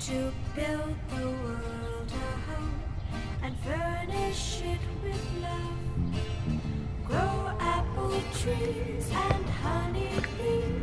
to build the world a home and furnish it with love. Grow apple trees and honey bees.